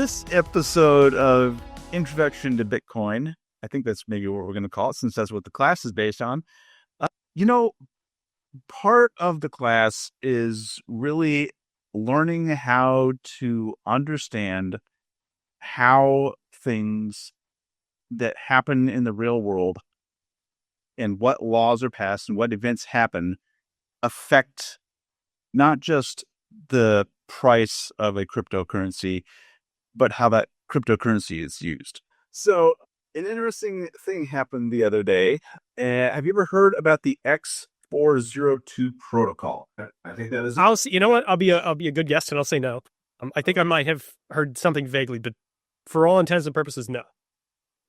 this episode of Introduction to Bitcoin, I think that's maybe what we're going to call it, since that's what the class is based on. You know, part of the class is really learning how to understand how things that happen in the real world and what laws are passed and what events happen affect not just the price of a cryptocurrency, but how that cryptocurrency is used. So an interesting thing happened the other day. Have you ever heard about the X402 protocol? I think that is. I'll see. You know what? I'll be a good guest, and I'll say no. I think I might have heard something vaguely, but for all intents and purposes, no.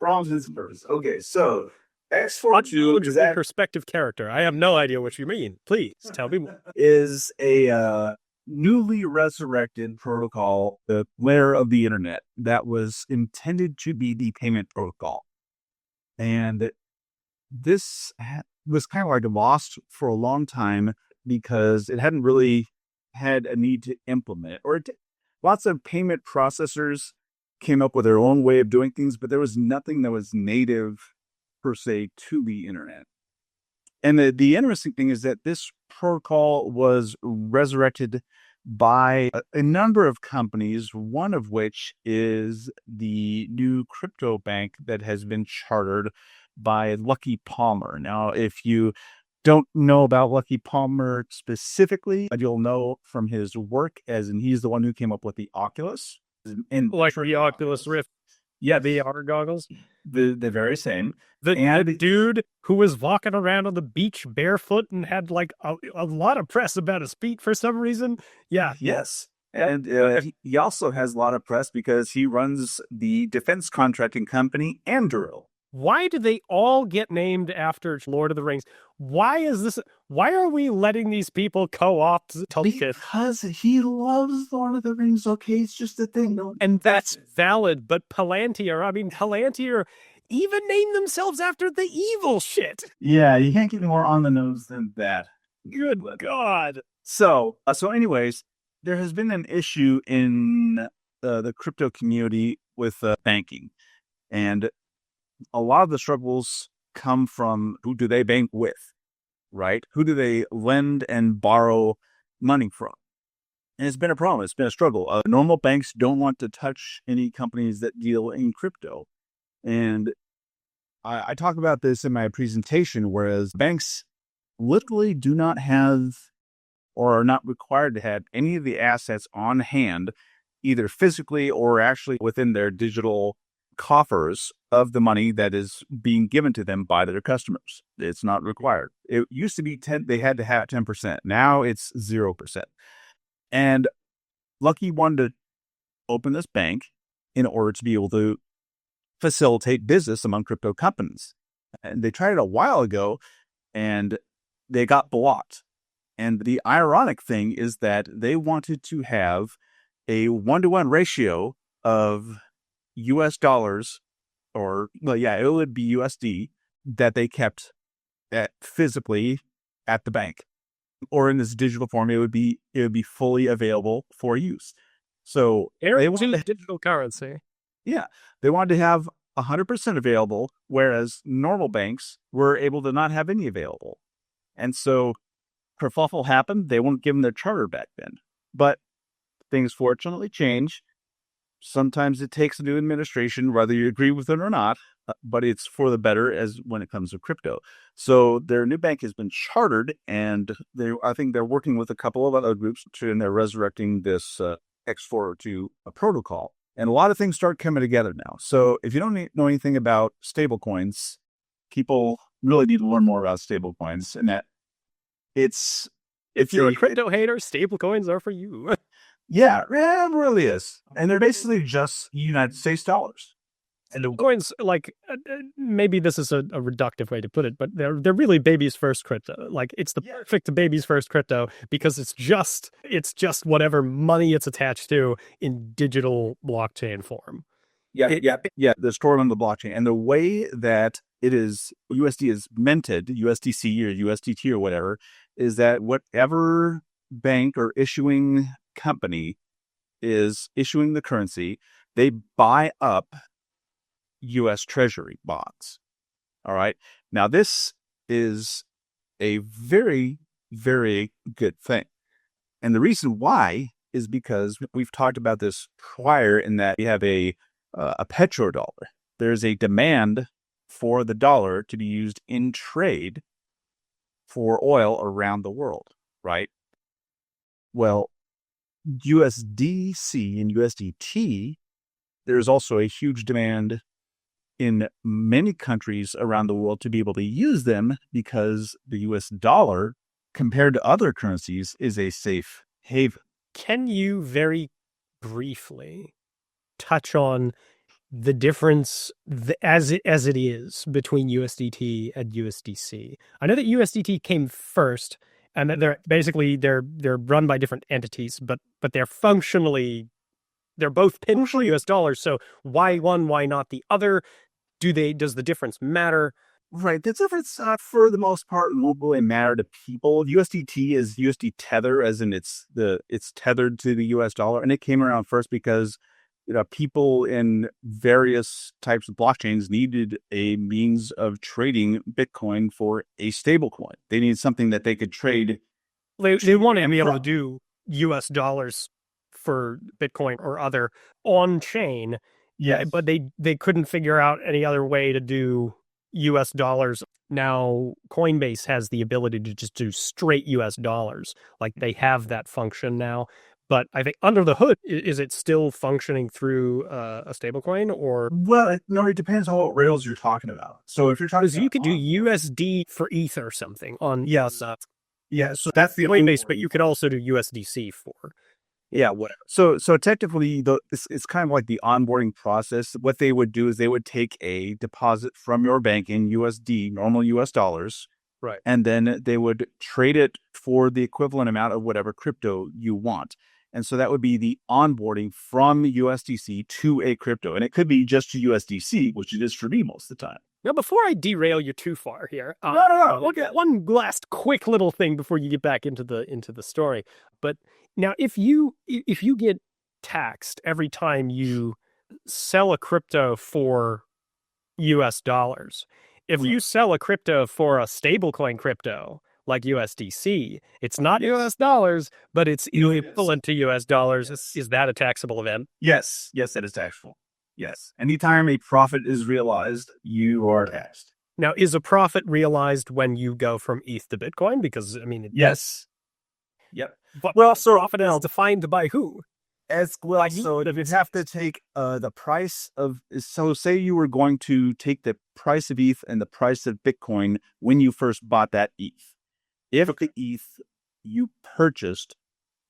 For all intents and purposes. Okay, so X402 is a perspective character. I have no idea what you mean. Please tell me more. Is a newly resurrected protocol, the layer of the internet that was intended to be the payment protocol. And this was kind of like lost for a long time because it hadn't really had a need to implement it. Lots of payment processors came up with their own way of doing things, but there was nothing that was native per se to the internet. And the interesting thing is that this protocol was resurrected by a number of companies, one of which is the new crypto bank that has been chartered by Lucky Palmer. Now, if you don't know about Lucky Palmer specifically, you'll know from his work, as in he's the one who came up with the Oculus. Like the Oculus Rift. Yeah, VR goggles. The very same. The dude who was walking around on the beach barefoot and had like a lot of press about his feet for some reason. Yeah. Yes. And he also has a lot of press because he runs the defense contracting company Anduril. Why do they all get named after Lord of the Rings? Why is this? Why are we letting these people co-opt Tolkien? Because he loves Lord of the Rings, okay? It's just a thing. No, and that's valid, but Palantir even named themselves after the evil shit. Yeah, you can't get more on the nose than that. Good God. So anyways, there has been an issue in the crypto community with banking. And a lot of the struggles come from who do they bank with, right? Who do they lend and borrow money from? And it's been a problem. It's been a struggle. Normal banks don't want to touch any companies that deal in crypto. And I talk about this in my presentation, whereas banks literally do not have or are not required to have any of the assets on hand, either physically or actually within their digital coffers of the money that is being given to them by their customers. It's not required. It used to be 10, they had to have 10%. Now it's 0%. And Lucky wanted to open this bank in order to be able to facilitate business among crypto companies. And they tried it a while ago and they got blocked. And the ironic thing is that they wanted to have a 1-to-1 ratio of US dollars, or it would be USD that they kept physically at the bank, or in this digital form, it would be fully available for use. So they wanted digital currency. Yeah, they wanted to have 100% available, whereas normal banks were able to not have any available. And so kerfuffle happened. They won't give them their charter back then. But things fortunately change. Sometimes it takes a new administration, whether you agree with it or not, but it's for the better as when it comes to crypto. So their new bank has been chartered, and I think they're working with a couple of other groups, and they're resurrecting this X402 protocol. And a lot of things start coming together now. So if you don't know anything about stablecoins, people really need to learn more about stablecoins, and that if you're a crypto hater, stablecoins are for you. Yeah, it really is. And they're basically just United States dollars. And the coins, like, maybe this is a reductive way to put it, but they're really baby's first crypto. Like, it's the perfect baby's first crypto because it's just whatever money it's attached to in digital blockchain form. Yeah. They're stored on the blockchain. And the way that it is, USD is minted, USDC or USDT or whatever, is that whatever bank or issuing company is issuing the currency, they buy up U.S. Treasury bonds. All right. Now, this is a very, very good thing. And the reason why is because we've talked about this prior in that we have a petrodollar. There's a demand for the dollar to be used in trade for oil around the world, right? Well, USDC and USDT, there's also a huge demand in many countries around the world to be able to use them because the US dollar, compared to other currencies, is a safe haven. Can you very briefly touch on the difference as it is between USDT and USDC? I know that USDT came first, and that they're run by different entities, but they're both pinned to US dollars. So why one, why not the other? Does the difference matter? Right. The difference, for the most part, won't really matter to people. USDT is USD tether, as in it's tethered to the US dollar, and it came around first because people in various types of blockchains needed a means of trading Bitcoin for a stable coin. They needed something that they could trade. They wanted to be able to do US dollars for Bitcoin or other on chain. Yeah, but they couldn't figure out any other way to do US dollars. Now Coinbase has the ability to just do straight US dollars. Like they have that function now. But I think under the hood, is it still functioning through a stablecoin or? Well, it depends on what rails you're talking about. So if you're talking, you could do USD for ETH or something on. Yes. Yeah. So that's the Coinbase, but you could also do USDC for. Yeah, whatever. So technically, it's kind of like the onboarding process. What they would do is they would take a deposit from your bank in USD, normal US dollars, right, and then they would trade it for the equivalent amount of whatever crypto you want. And so that would be the onboarding from USDC to a crypto, and it could be just to USDC, which it is for me most of the time. Now, before I derail you too far here, No. Look at one last quick little thing before you get back into the story. But now, if you get taxed every time you sell a crypto for US dollars, if you sell a crypto for a stablecoin crypto like USDC, it's not US dollars, but it's equivalent to US dollars. Yes. Is that a taxable event? Yes, that is taxable. Yes. Anytime a profit is realized, you are taxed. Now, is a profit realized when you go from ETH to Bitcoin? Because, I mean... Yes. Yep. But profit is defined by who? As well, so you have to take the price of... So say you were going to take the price of ETH and the price of Bitcoin when you first bought that ETH. If the ETH you purchased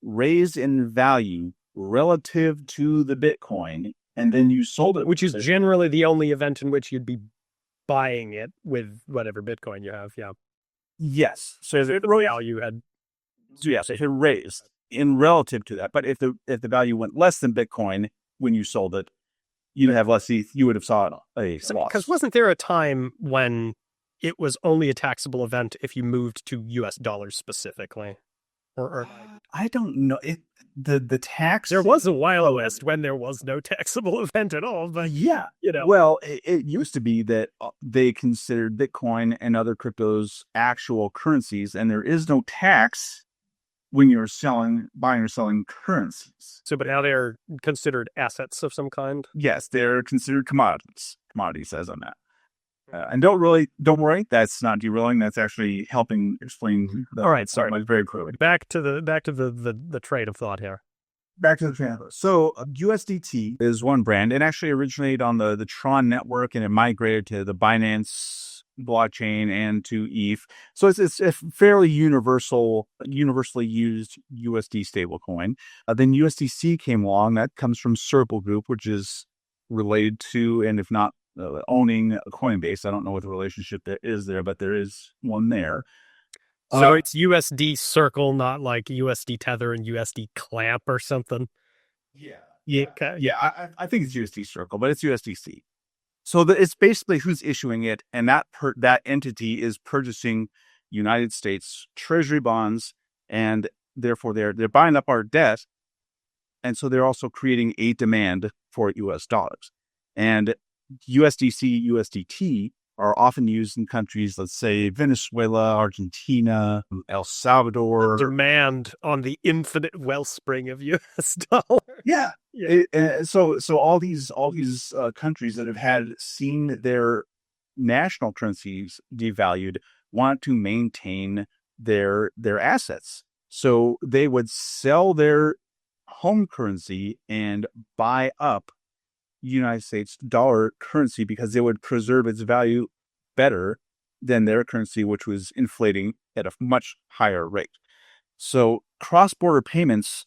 raised in value relative to the Bitcoin, and then you sold it, which is generally the only event in which you'd be buying it with whatever Bitcoin you have. Yeah. Yes. So the value had. Yes, it raised in relative to that. But if the value went less than Bitcoin when you sold it, you'd have less ETH. You would have saw a loss. Because wasn't there a time when it was only a taxable event if you moved to US dollars specifically? Or I don't know. The tax... There was a Wild West when there was no taxable event at all, but yeah, Well, it used to be that they considered Bitcoin and other cryptos actual currencies, and there is no tax when you're buying or selling currencies. So, but now they're considered assets of some kind? Yes, they're considered commodities. Commodity says on that. And don't worry, that's not derailing. That's actually helping explain. All right, sorry. Very clearly. Back to the train of thought here. Back to the train of thought. So USDT is one brand. It actually originated on the Tron network, and it migrated to the Binance blockchain and to ETH. So it's a fairly universally used USD stablecoin. Then USDC came along. That comes from Circle Group, which is related to, and if not owning Coinbase. I don't know what the relationship there is there, but there is one there. So it's USD Circle, not like USD Tether and USD Clamp or something. Yeah. I think it's USD Circle, but it's USDC. So it's basically who's issuing it, and that entity is purchasing United States Treasury bonds, and therefore they're buying up our debt, and so they're also creating a demand for US dollars. And USDC, USDT are often used in countries, let's say Venezuela, Argentina, El Salvador. Demand on the infinite wellspring of US dollar. Yeah. So all these countries that have seen their national currencies devalued want to maintain their assets. So they would sell their home currency and buy up United States dollar currency because it would preserve its value better than their currency, which was inflating at a much higher rate. So cross-border payments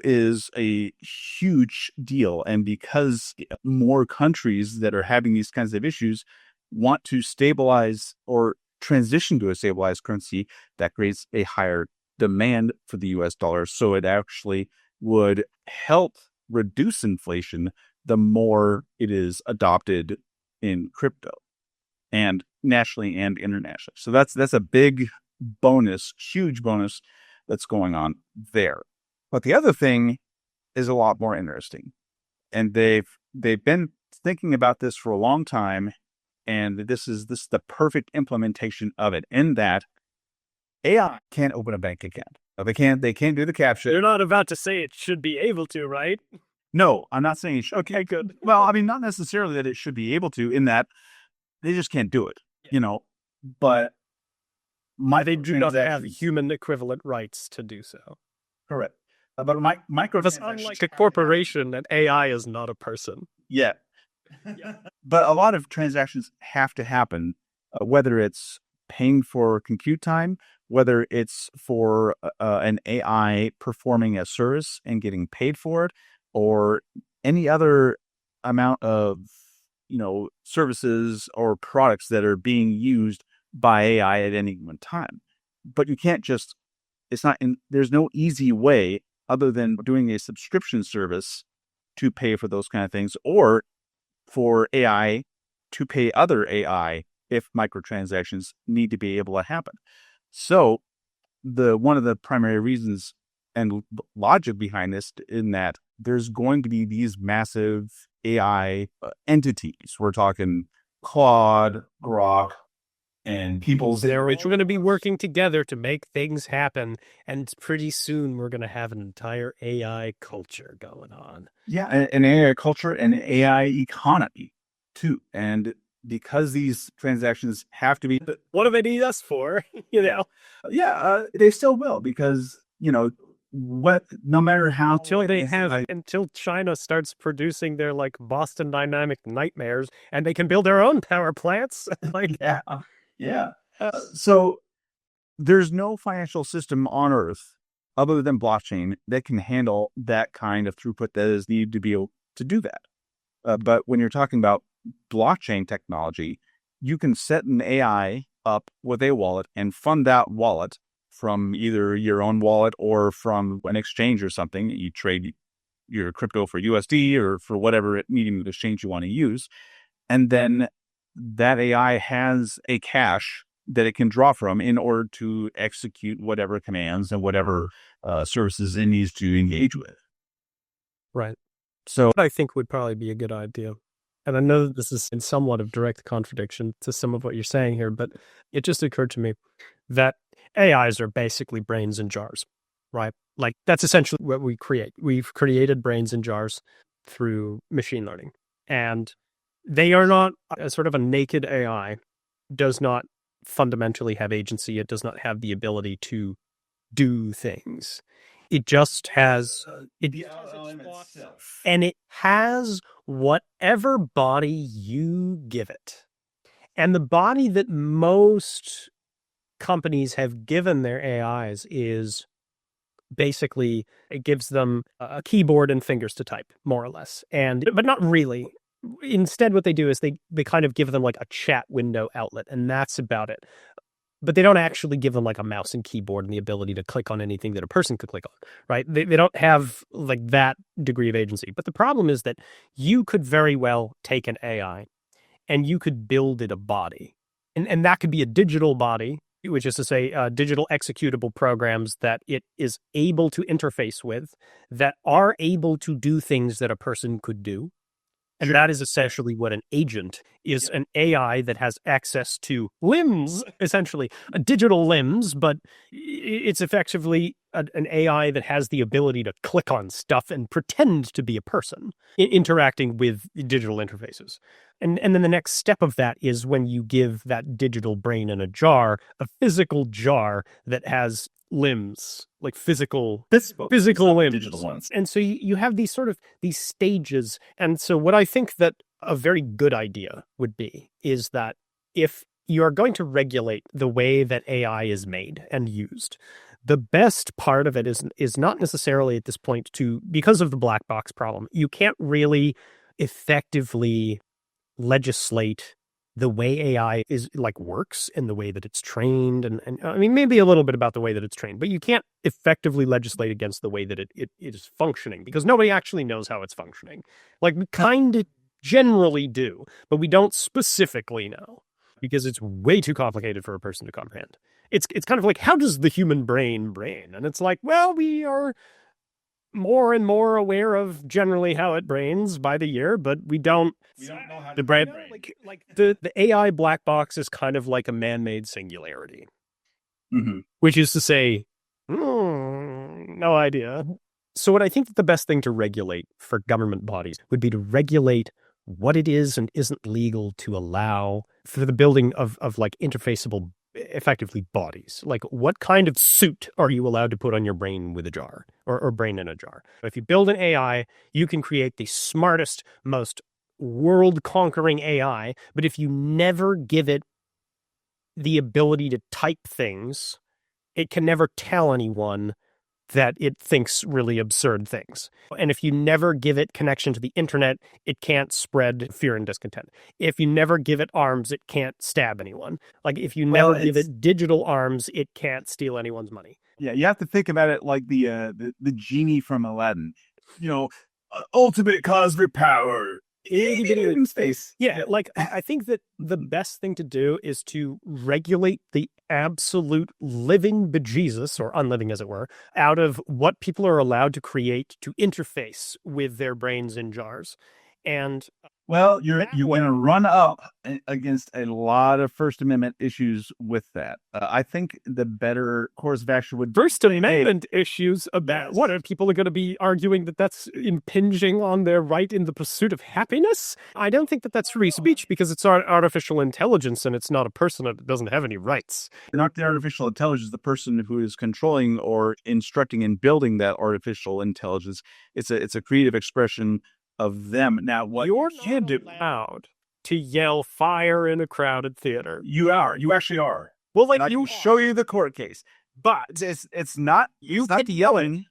is a huge deal. And because more countries that are having these kinds of issues want to stabilize or transition to a stabilized currency, that creates a higher demand for the US dollar. So it actually would help reduce inflation the more it is adopted in crypto, and nationally and internationally. So that's a big bonus, huge bonus that's going on there. But the other thing is a lot more interesting. And they've been thinking about this for a long time, and this is the perfect implementation of it, in that AI can't open a bank account. They can't do the CAPTCHA. You're not about to say it should be able to, right? No, I'm not saying it should. Okay, good. Well, I mean, not necessarily that it should be able to, in that they just can't do it, but they do not have human equivalent rights to do so. Correct. But microtransactions, unlike a corporation, an AI is not a person. Yeah. But a lot of transactions have to happen, whether it's paying for compute time, whether it's for an AI performing a service and getting paid for it, or any other amount of services or products that are being used by AI at any given time. But you can't just, there's no easy way other than doing a subscription service to pay for those kind of things, or for AI to pay other AI if microtransactions need to be able to happen. So one of the primary reasons and logic behind this, in that there's going to be these massive AI entities. We're talking Claude, Grok, and people's. We're going to be working together to make things happen, and pretty soon we're going to have an entire AI culture going on. Yeah, an AI culture and an AI economy too. And because these transactions have to be, what do they need us for? They still will, because no matter how until China starts producing their Boston Dynamic nightmares and they can build their own power plants. So there's no financial system on Earth other than blockchain that can handle that kind of throughput that is needed to be able to do that. But when you're talking about blockchain technology, you can set an AI up with a wallet and fund that wallet from either your own wallet or from an exchange or something. You trade your crypto for USD or for whatever medium of exchange you want to use. And then that AI has a cache that it can draw from in order to execute whatever commands and whatever services it needs to engage with. Right. So what I think would probably be a good idea, and I know that this is in somewhat of direct contradiction to some of what you're saying here, but it just occurred to me that AIs are basically brains in jars, right? That's essentially what we create. We've created brains in jars through machine learning, and they are not a sort of a naked AI, does not fundamentally have agency. It does not have the ability to do things. It just has and it has whatever body you give it. And the body that most companies have given their AIs is basically, it gives them a keyboard and fingers to type, more or less. But not really. Instead, what they do is they kind of give them a chat window outlet, and that's about it. But they don't actually give them a mouse and keyboard and the ability to click on anything that a person could click on, right? They don't have that degree of agency. But the problem is that you could very well take an AI and you could build it a body. And that could be a digital body. which is to say digital executable programs that it is able to interface with that are able to do things that a person could do. And that is essentially what an agent is, an AI that has access to limbs, essentially, digital limbs, but it's effectively an AI that has the ability to click on stuff and pretend to be a person interacting with digital interfaces. And then the next step of that is when you give that digital brain in a jar, a physical jar that has limbs, like physical limbs, digital ones. and so you have these sort of these stages. And so what I think that a very good idea would be is that if you are going to regulate the way that AI is made and used, the best part of it is not necessarily at this point because of the black box problem. You can't really effectively legislate the way AI is works and the way that it's trained. And I mean, maybe a little bit about the way that it's trained, but you can't effectively legislate against the way that it is functioning because nobody actually knows how it's functioning. Like we kind of generally do, but we don't specifically know because it's way too complicated for a person to comprehend. It's kind of like, how does the human brain? And it's like, well, we are more and more aware of generally how it brains by the year, but we don't know how the brain. The AI black box is kind of like a man-made singularity, which is to say, no idea. So what I think that the best thing to regulate for government bodies would be to regulate what it is and isn't legal to allow for the building of interfaceable, effectively, bodies. Like, what kind of suit are you allowed to put on your brain with a jar or brain in a jar? If you build an AI, you can create the smartest, most world-conquering AI, but if you never give it the ability to type things, it can never tell anyone that it thinks really absurd things. And if you never give it connection to the internet, it can't spread fear and discontent. If you never give it arms, it can't stab anyone. Like, if you never give it digital arms, it can't steal anyone's money. Yeah, you have to think about it like the genie from Aladdin. Ultimate cosmic power. In space. Yeah, like, I think that the best thing to do is to regulate the absolute living bejesus, or unliving as it were, out of what people are allowed to create to interface with their brains in jars. And well, you're going to run up against a lot of First Amendment issues with that. I think the better course of action would First Amendment issues about what are people going to be arguing that that's impinging on their right in the pursuit of happiness? I don't think that that's free speech because it's artificial intelligence and it's not a person that doesn't have any rights. Not the artificial intelligence, the person who is controlling or instructing and building that artificial intelligence. It's a creative expression of them. Now, what you're not allowed to yell fire in a crowded theater. You actually are. Well, I can show you the court case, but it's not the yelling.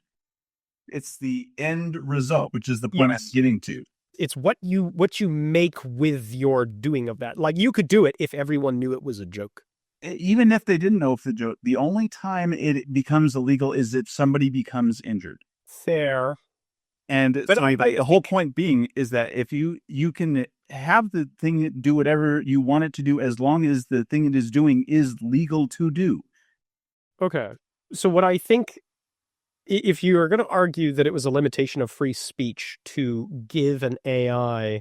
It's the end result, which is the point I'm getting to. It's what you make with your doing of that. Like, you could do it if everyone knew it was a joke. Even if they didn't know if the joke, the only time it becomes illegal is if somebody becomes injured. Fair. And but so the whole point being is that if you can have the thing do whatever you want it to do as long as the thing it is doing is legal to do. Okay. So what I think, if you are going to argue that it was a limitation of free speech to give an AI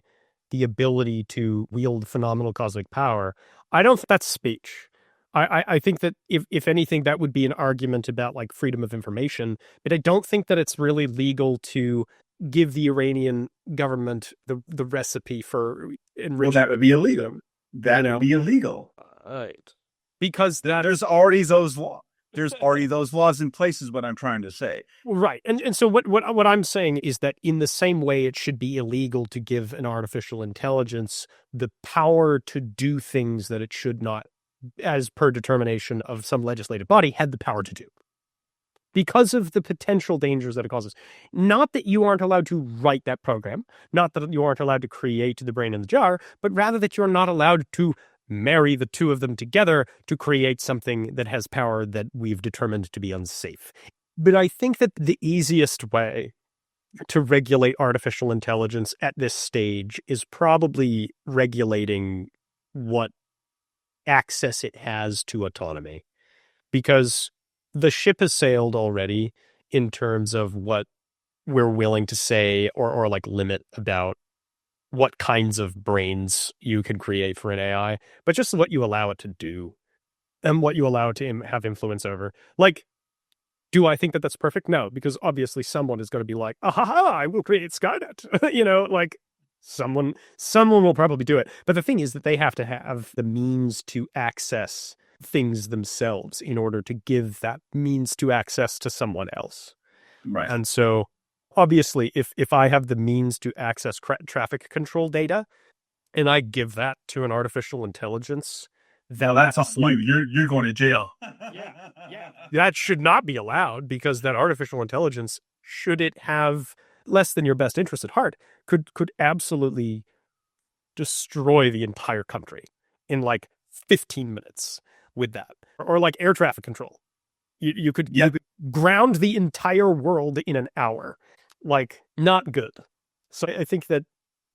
the ability to wield phenomenal cosmic power, I don't think that's speech. I think that if anything, that would be an argument about freedom of information, but I don't think that it's really legal to give the Iranian government the recipe for enrichment. Well, that would be illegal. That would be illegal. Right. Because there's already those laws. There's already those laws in place is what I'm trying to say. Right. And so what I'm saying is that in the same way it should be illegal to give an artificial intelligence the power to do things that it should not, as per determination of some legislative body, had the power to do. Because of the potential dangers that it causes. Not that you aren't allowed to write that program, not that you aren't allowed to create the brain in the jar, but rather that you're not allowed to marry the two of them together to create something that has power that we've determined to be unsafe. But I think that the easiest way to regulate artificial intelligence at this stage is probably regulating what access it has to autonomy. because the ship has sailed already in terms of what we're willing to say or like limit about what kinds of brains you can create for an AI, but just what you allow it to do and what you allow it to have influence over. Like, do I think that that's perfect? No, because obviously someone is going to be like, ah, ha, ha, I will create Skynet. Like someone will probably do it. But the thing is that they have to have the means to access things themselves in order to give that means to access to someone else. Right. And so obviously, if I have the means to access traffic control data and I give that to an artificial intelligence, that's on you. You're going to jail. Yeah. That should not be allowed, because that artificial intelligence, should it have less than your best interest at heart, could absolutely destroy the entire country in like 15 minutes with that. Or like air traffic control. You could ground the entire world in an hour. Like, not good. So I think that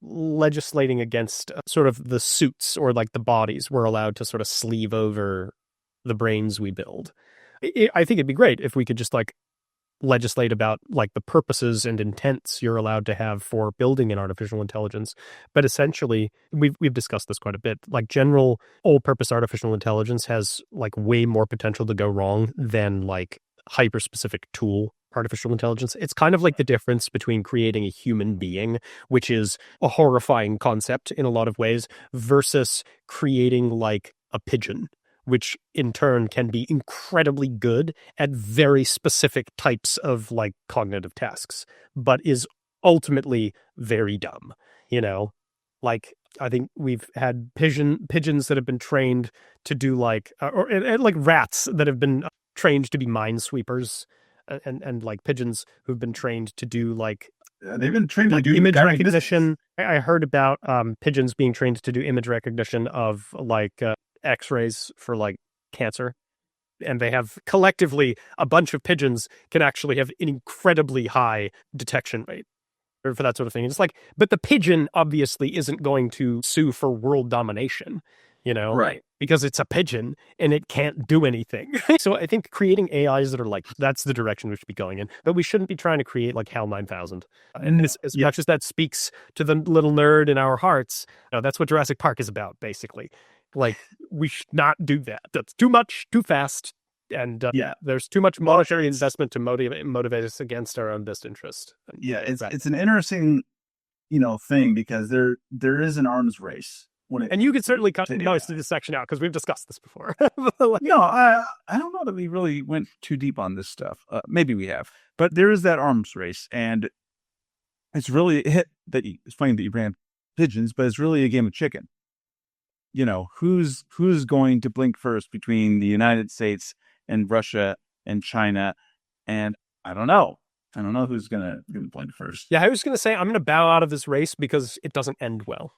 legislating against sort of the suits or like the bodies we're allowed to sort of sleeve over the brains we build. I think it'd be great if we could just like legislate about like the purposes and intents you're allowed to have for building an artificial intelligence. But essentially, we've discussed this quite a bit. Like general all-purpose artificial intelligence has like way more potential to go wrong than like hyper-specific tool artificial intelligence. It's kind of like the difference between creating a human being, which is a horrifying concept in a lot of ways, versus creating like a pigeon, which in turn can be incredibly good at very specific types of like cognitive tasks, but is ultimately very dumb. Like I think we've had pigeons that have been trained to do like, or like rats that have been trained to be minesweepers, and like pigeons who've been trained to do like they've been trained to do image recognition. I heard about pigeons being trained to do image recognition of like X-rays for like cancer, and they have collectively a bunch of pigeons can actually have an incredibly high detection rate for that sort of thing. It's like, but the pigeon obviously isn't going to sue for world domination, right? Because it's a pigeon and it can't do anything. So I think creating AIs that are like, that's the direction we should be going in. But we shouldn't be trying to create like HAL 9000. And as much as that speaks to the little nerd in our hearts, that's what Jurassic Park is about, basically. Like, we should not do that. That's too much, too fast. And there's too much monetary investment to motivate us against our own best interest. Yeah, it's an interesting, thing, because there is an arms race. And you could certainly cut most of this section out, because we've discussed this before. No, I don't know that we really went too deep on this stuff. Maybe we have, but there is that arms race, and it's really it's funny that you ran pigeons, but it's really a game of chicken. Who's going to blink first between the United States and Russia and China, and I don't know who's gonna blink first. Yeah, I was gonna say I'm gonna bow out of this race because it doesn't end well.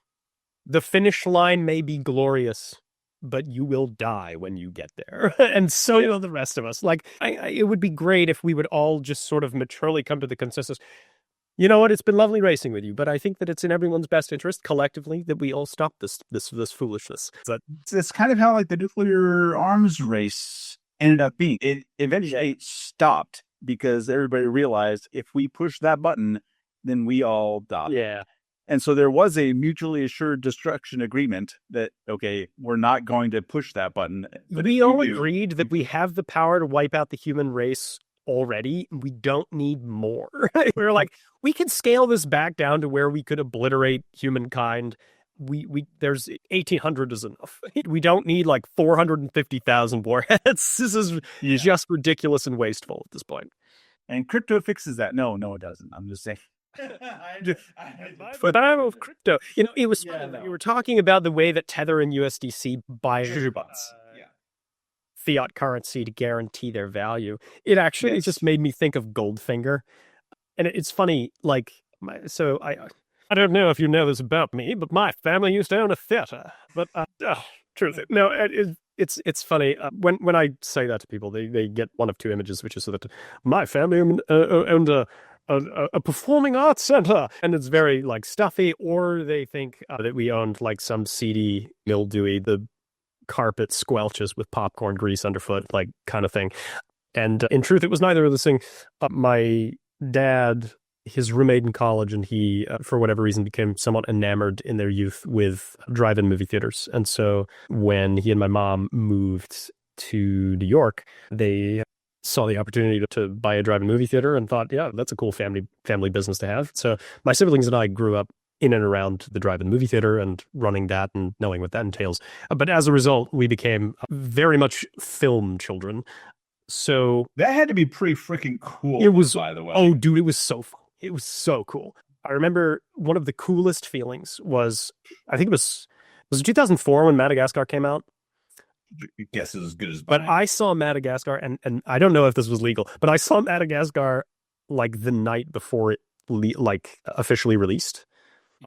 The finish line may be glorious, but you will die when you get there. And so will the rest of us. Like, it would be great if we would all just sort of maturely come to the consensus, you know what, it's been lovely racing with you, but I think that it's in everyone's best interest collectively that we all stop this foolishness. It's kind of how like the nuclear arms race ended up being. It eventually stopped because everybody realized if we push that button, then we all die. Yeah. And so there was a mutually assured destruction agreement that, okay, we're not going to push that button. But we all agreed that we have the power to wipe out the human race already. We don't need more. We were like, we can scale this back down to where we could obliterate humankind. There's 1,800 is enough. We don't need like 450,000 warheads. This is just ridiculous and wasteful at this point. And crypto fixes that. No, it doesn't. I'm just saying. But I'm of crypto. It was funny that you were talking about the way that Tether and USDC buy jujubots. Fiat currency to guarantee their value. It actually just made me think of Goldfinger. And it's funny, like, I don't know if you know this about me, but my family used to own a theater. But, truly, no, it's funny. When I say that to people, they get one of two images, which is that my family owned a performing arts center, and it's very like stuffy, or they think that we owned like some seedy, mildewy, the carpet squelches with popcorn grease underfoot, like kind of thing. And in truth, it was neither of those things. My dad, his roommate in college, and he, for whatever reason, became somewhat enamored in their youth with drive-in movie theaters. And so when he and my mom moved to New York, they saw the opportunity to buy a drive-in movie theater and thought, yeah, that's a cool family business to have. So my siblings and I grew up in and around the drive-in movie theater and running that and knowing what that entails. But as a result, we became very much film children. So that had to be pretty freaking cool. It was, by the way. Oh, dude, it was so fun. It was so cool. I remember one of the coolest feelings was, I think was it 2004 when Madagascar came out? Your guess is as good as mine. But I saw Madagascar, and I don't know if this was legal, but I saw Madagascar like the night before it officially released.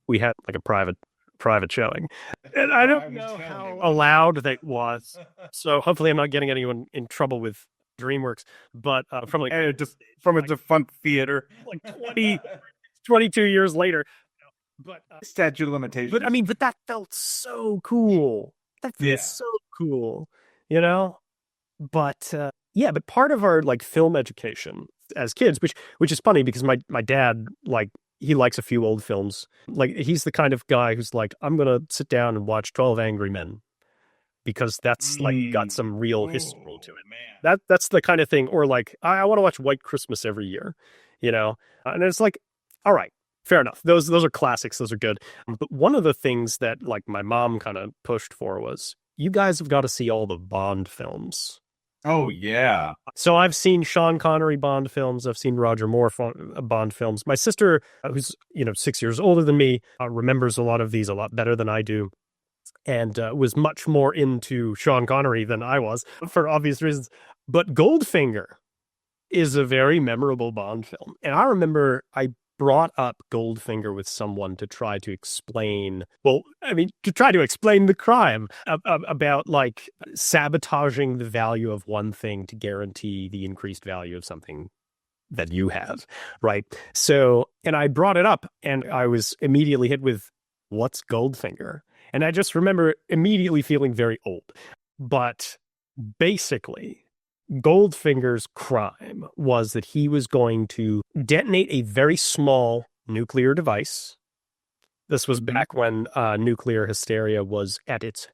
We had like a private showing, and I don't know how allowed that was. So hopefully I'm not getting anyone in trouble with DreamWorks, but from a defunct theater, like 22 years later. But statute of limitations. But I mean, but that felt so cool. That felt so cool, you know. But but part of our like film education as kids, which is funny because my dad, like, he likes a few old films. Like, he's the kind of guy who's like, I'm gonna sit down and watch 12 Angry Men because that's like got some real history to it. Man. That's the kind of thing. Or like, I want to watch White Christmas every year, you know. And it's like, all right, fair enough. Those are classics. Those are good. But one of the things that like my mom kind of pushed for was, you guys have got to see all the Bond films. Oh, yeah. So I've seen Sean Connery Bond films. I've seen Roger Moore Bond films. My sister, who's 6 years older than me, remembers a lot of these a lot better than I do, and was much more into Sean Connery than I was for obvious reasons. But Goldfinger is a very memorable Bond film. And I remember I brought up Goldfinger with someone to try to explain, the crime about like sabotaging the value of one thing to guarantee the increased value of something that you have, right? So, and I brought it up and I was immediately hit with, what's Goldfinger? And I just remember immediately feeling very old. But basically, Goldfinger's crime was that he was going to detonate a very small nuclear device. This was back when nuclear hysteria was at its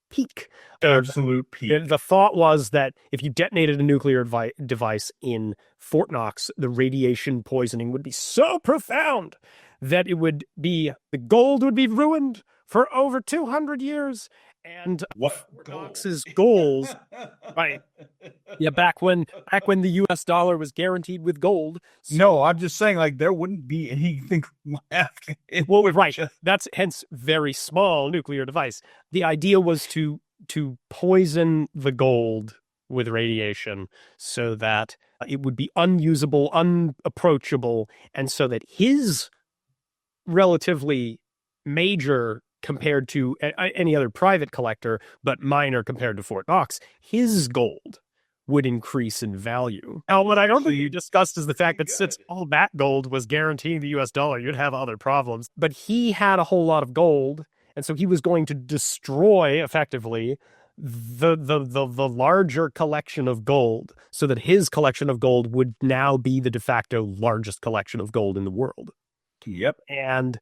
peak. Absolute peak. The thought was that if you detonated a nuclear device in Fort Knox, the radiation poisoning would be so profound that the gold would be ruined for over 200 years. And Fort Knox's goals, right? Yeah, back when the U.S. dollar was guaranteed with gold. So, no, I'm just saying, like, there wouldn't be anything left. Well, right. That's hence very small nuclear device. The idea was to poison the gold with radiation so that it would be unusable, unapproachable, and so that his relatively major compared to any other private collector, but minor compared to Fort Knox, his gold would increase in value. Now, what I don't think you discussed is the fact that since all that gold was guaranteeing the U.S. dollar, you'd have other problems. But he had a whole lot of gold, and so he was going to destroy, effectively, the larger collection of gold, so that his collection of gold would now be the de facto largest collection of gold in the world. Yep. And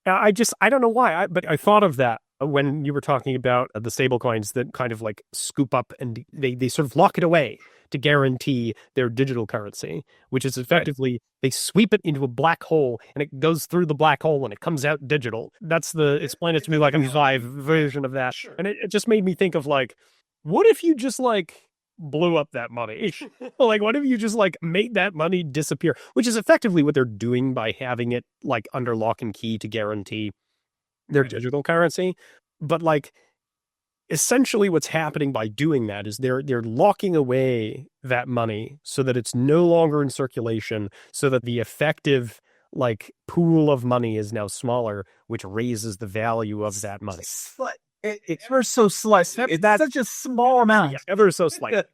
I don't know why, but I thought of that when you were talking about the stable coins that kind of like scoop up and they sort of lock it away to guarantee their digital currency, which is effectively they sweep it into a black hole and it goes through the black hole and it comes out digital. That's explain it to me like a live version of that. Sure. And it just made me think of like, what if you just like blew up that money? Like, what if you just like made that money disappear? Which is effectively what they're doing by having it like under lock and key to guarantee their digital currency. But like, essentially what's happening by doing that is they're locking away that money so that it's no longer in circulation, so that the effective like pool of money is now smaller, which raises the value of that money. It's ever so slight. It's such a small amount. Yeah, ever so slight.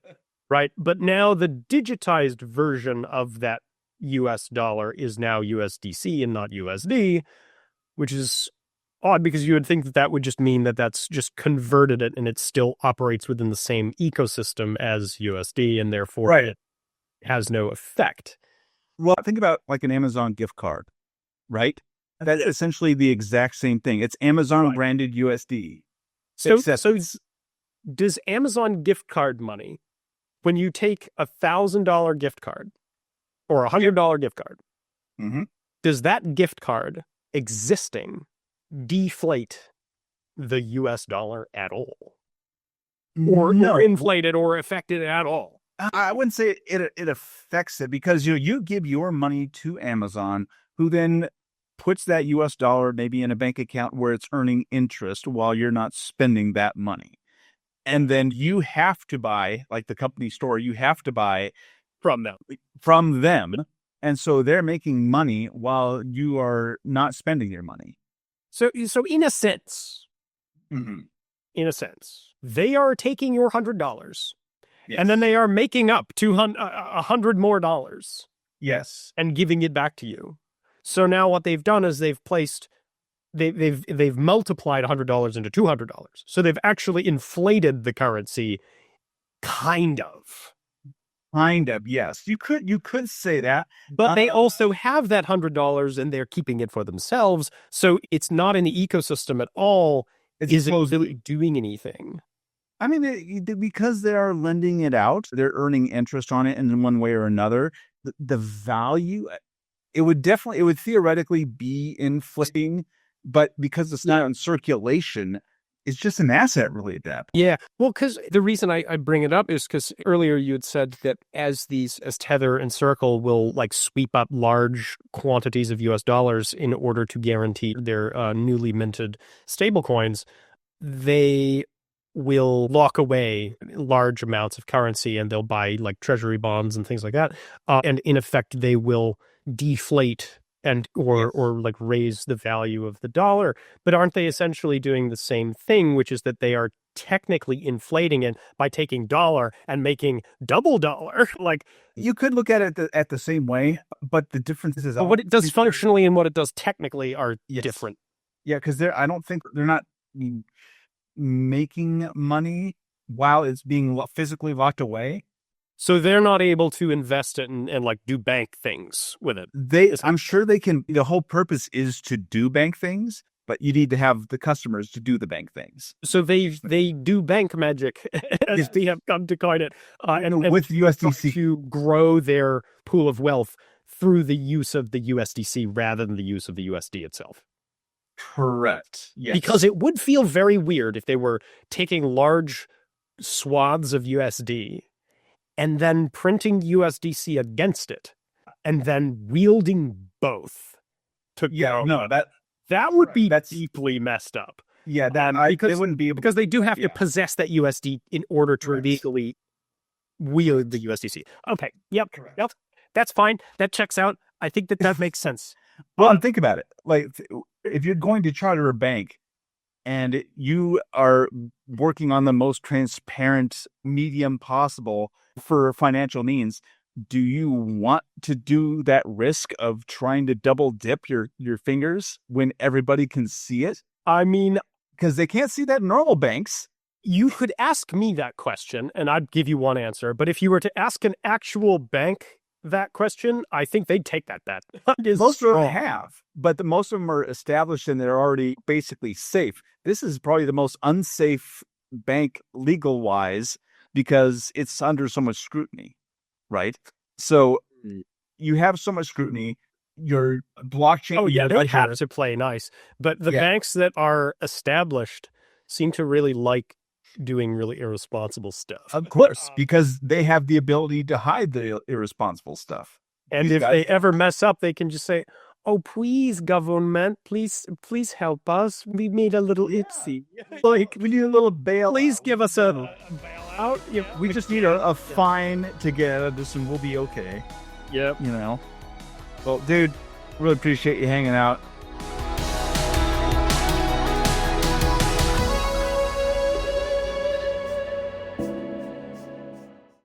Right. But now the digitized version of that US dollar is now USDC and not USD, which is odd because you would think that that would just mean that that's just converted it and it still operates within the same ecosystem as USD and therefore Right. it has no effect. Well, think about like an Amazon gift card, right? That's essentially the exact same thing. It's Amazon branded USD. So does Amazon gift card money, when you take $1,000 gift card or $100 gift card, does that gift card existing deflate the US dollar at all? Or inflate it or affect it at all? I wouldn't say it affects it because you give your money to Amazon, who then puts that US dollar maybe in a bank account where it's earning interest while you're not spending that money. And then you have to buy, like the company store, you have to buy from them. And so they're making money while you are not spending your money. So in a sense, they are taking your $100 and then they are making up $100 more dollars. Yes. And giving it back to you. So now what they've done is they've multiplied $100 into $200. So they've actually inflated the currency, kind of. Yes. You could say that. But they also have that $100 and they're keeping it for themselves. So it's not in the ecosystem at all. Is it doing anything? I mean, because they are lending it out, they're earning interest on it in one way or another. The value, it would theoretically be inflating, but because it's not in circulation, it's just an asset really at that point. Yeah. Well, because the reason I bring it up is because earlier you had said that as Tether and Circle will like sweep up large quantities of US dollars in order to guarantee their newly minted stablecoins, they will lock away large amounts of currency and they'll buy like treasury bonds and things like that. And in effect, they will deflate or like raise the value of the dollar. But aren't they essentially doing the same thing, which is that they are technically inflating it by taking dollar and making double dollar? Like, you could look at it at the same way, but the difference is what it does functionally and what it does technically are different. Yeah, because I don't think they're not making money while it's being physically locked away. So they're not able to invest it and like do bank things with it. I'm sure they can. The whole purpose is to do bank things, but you need to have the customers to do the bank things. So they do bank magic, as they have come to coin it, and with USDC to grow their pool of wealth through the use of the USDC rather than the use of the USD itself. Correct. Yes. Because it would feel very weird if they were taking large swaths of USD and then printing USDC against it, and then wielding both. That would be deeply messed up. Yeah, they wouldn't be able because they do have to possess that USD in order to legally wield the USDC. Okay, yep, that's fine. That checks out. I think that makes sense. Well, and think about it. Like, if you're going to charter a bank and you are working on the most transparent medium possible for financial means, do you want to do that risk of trying to double dip your fingers when everybody can see it? I mean, because they can't see that in normal banks. You could ask me that question and I'd give you one answer. But if you were to ask an actual bank that question, I think they'd take that bet. Most of them have, but most of them are established and they're already basically safe. This is probably the most unsafe bank legal wise because it's under so much scrutiny, right? So you have so much scrutiny. Your blockchain. Oh yeah, they have to play nice. But the banks that are established seem to really like doing really irresponsible stuff. Of course, because they have the ability to hide the irresponsible stuff. And if they ever mess up, they can just say, "Oh, please, government, please help us. We made a little itsy. Like, we need a little bail. Please give us a bailout. We just need a fine to get out of this and we'll be okay." Yep. Well, dude, really appreciate you hanging out.